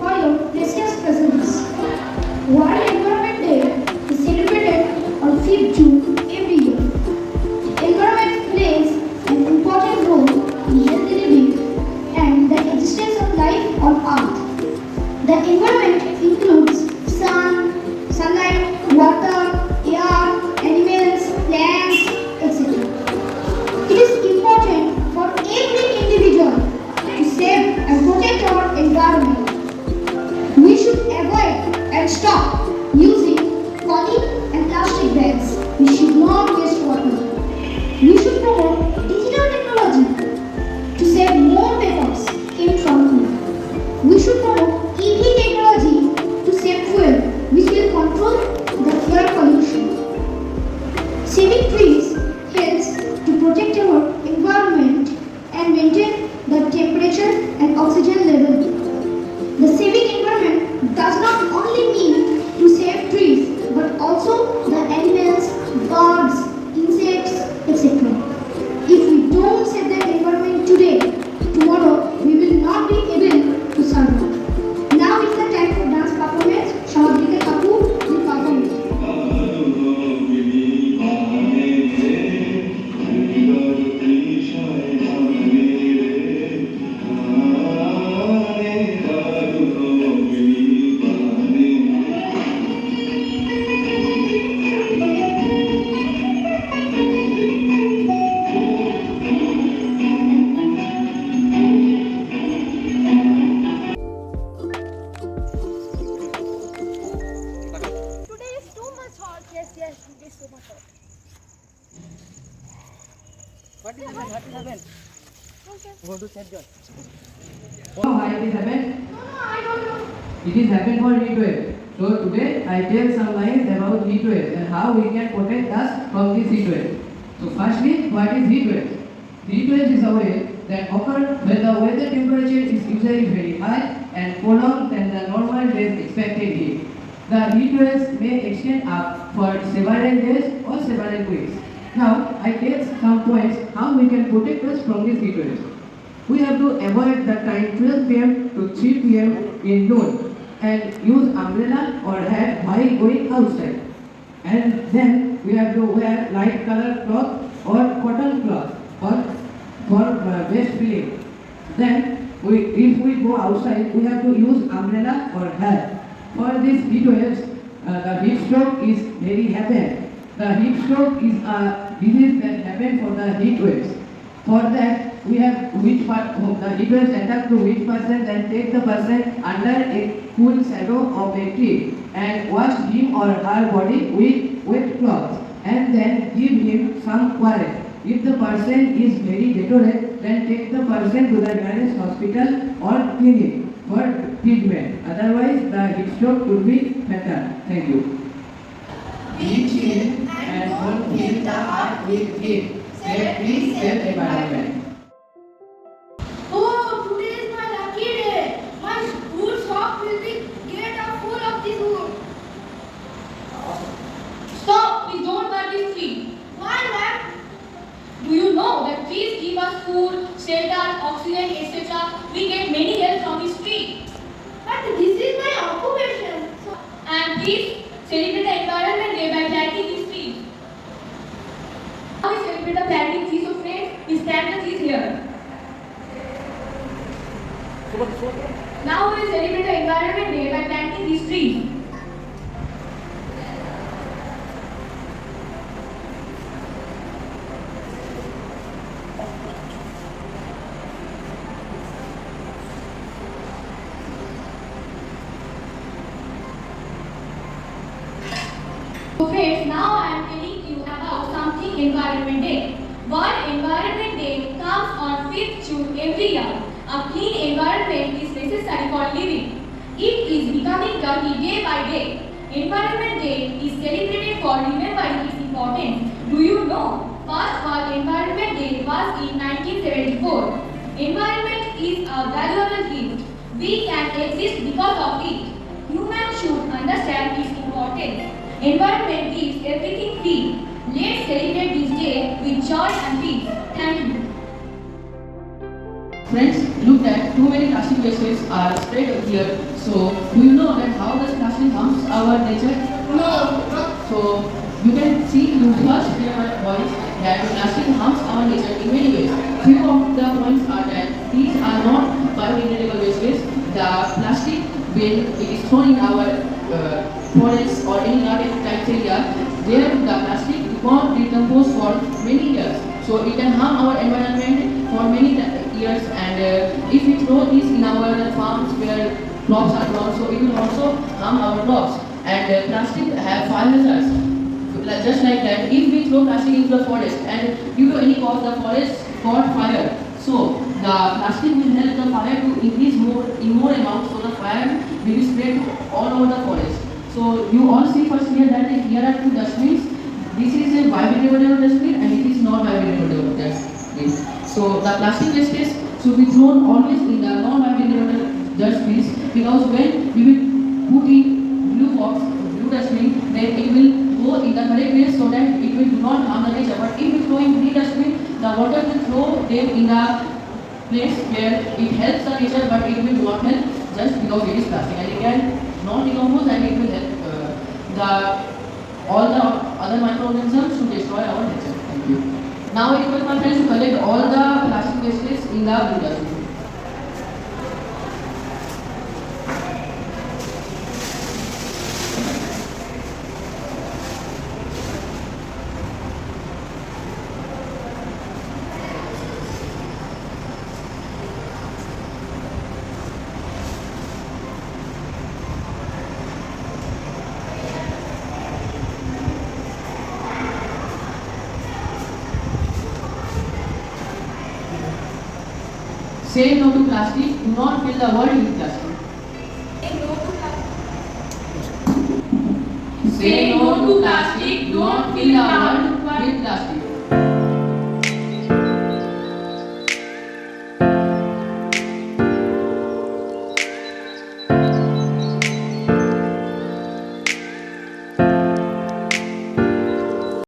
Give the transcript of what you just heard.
for your precious presence. World Environment Day is celebrated on 5th June every year. Environment plays an important role in healthy living and the existence of life on Earth. The environment includes sunlight, water, air, animals, plants, etc. It is important for every individual to save and protect our environment. We should avoid and stop using poly and plastic bags. We should not waste water. We should promote digital technology to save more papers in from. We should promote EV technology to save fuel, which will control the air pollution. Saving trees helps to protect our environment and maintain the temperature and oxygen level. The saving environment does not only mean to save trees but also the animals, birds, insects, etc. If we don't save the environment today, tomorrow we will not be able to survive. Now is the time for dance performance. Shamadrika Kapoor will perform it. Today is too much hot. Yes, it is so much hot. What is happened? Go to chat. Oh, why it is happened? No, I don't know. It is happened for heat wave. So today I tell some lines about heat wave and how we can protect us from this heat wave. So firstly, what is heat wave? Heat wave is a wave that occurs when the weather temperature is usually very high and prolonged than the normal day's expected heat. The heat waves may extend up for several days or several weeks. Now I tell some points how we can protect us from these heat waves. We have to avoid the time 12 pm to 3 pm in noon and use umbrella or hat while going outside. And then we have to wear light color cloth or cotton cloth for best feeling. Then if we go outside, we have to use umbrella or hat. For these heat waves, the heat stroke is very happen. The heat stroke is a disease that happens for the heat waves. For that, we have which part the heat waves attack to which person, then take the person under a cool shadow of a tree and wash him or her body with wet cloth and then give him some water. If the person is very deteriorated, then take the person to the nearest hospital or clinic for treatment. Otherwise, the heat stroke could be fatal. Thank you. Be chill and don't fill the earth with heat. Please save the environment. Oh, today is my lucky day. My school shop will be get full of this wood. Stop! Please don't cut this tree. Why, ma'am? Do you know that trees give us food, shelter, oxygen, etc.? We get many help from this tree. But this is my occupation. And please celebrate the environment day by planting these trees. Now we celebrate the planting trees of friends. We stand the trees here. Now we will celebrate the environment day by planting these trees. So friends, now I am telling you about something Environment Day. World Environment Day comes on 5th June every year. A clean environment is necessary for living. It is becoming dirty day by day. Environment Day is celebrated for remembering its importance. Do you know? First World Environment Day was in 1974. Environment is a valuable gift. We can exist because of it. Humans should understand its importance. Environment gives everything free. Let's celebrate this day with joy and peace. Thank you. Friends, look look that too many plastic wastes are spread here. So do you know that how does plastic harms our nature? No. So you can see, you first hear my voice that plastic harms our nature in many ways. Few of the points are that these are not biodegradable wastes. The plastic, when it is thrown in our forests or any garden type area, there the plastic won't decompose for many years. So it can harm our environment for many years, and if we throw this in our farms where crops are grown, so it will also harm our crops. And plastic have fire hazards. Just like that, if we throw plastic into the forest and due to any cause the forest caught fire, so the plastic will help the fire to increase in more amount, so the fire will be spread all over the forest. So you all see first here that here are two dustbins. This is a biodegradable dustbin and it is not biodegradable dustbin. So the plastic wastes should be thrown always in the non-biodegradable dustbins, because when we will put in blue dustbin, then it will go in the correct place so that it will not harm the nature. But if we throw in green dustbin, the water will throw them in the place where it helps the nature, but it will not help just because it is plastic, and it can not decompose and it will help all the other microorganisms to destroy our nature. Thank you. Now I request my friends to collect all the plastic wastes in the blue dustbin. Say no to plastic. Do not fill the world with plastic. Say no to plastic. Do not fill the world with plastic.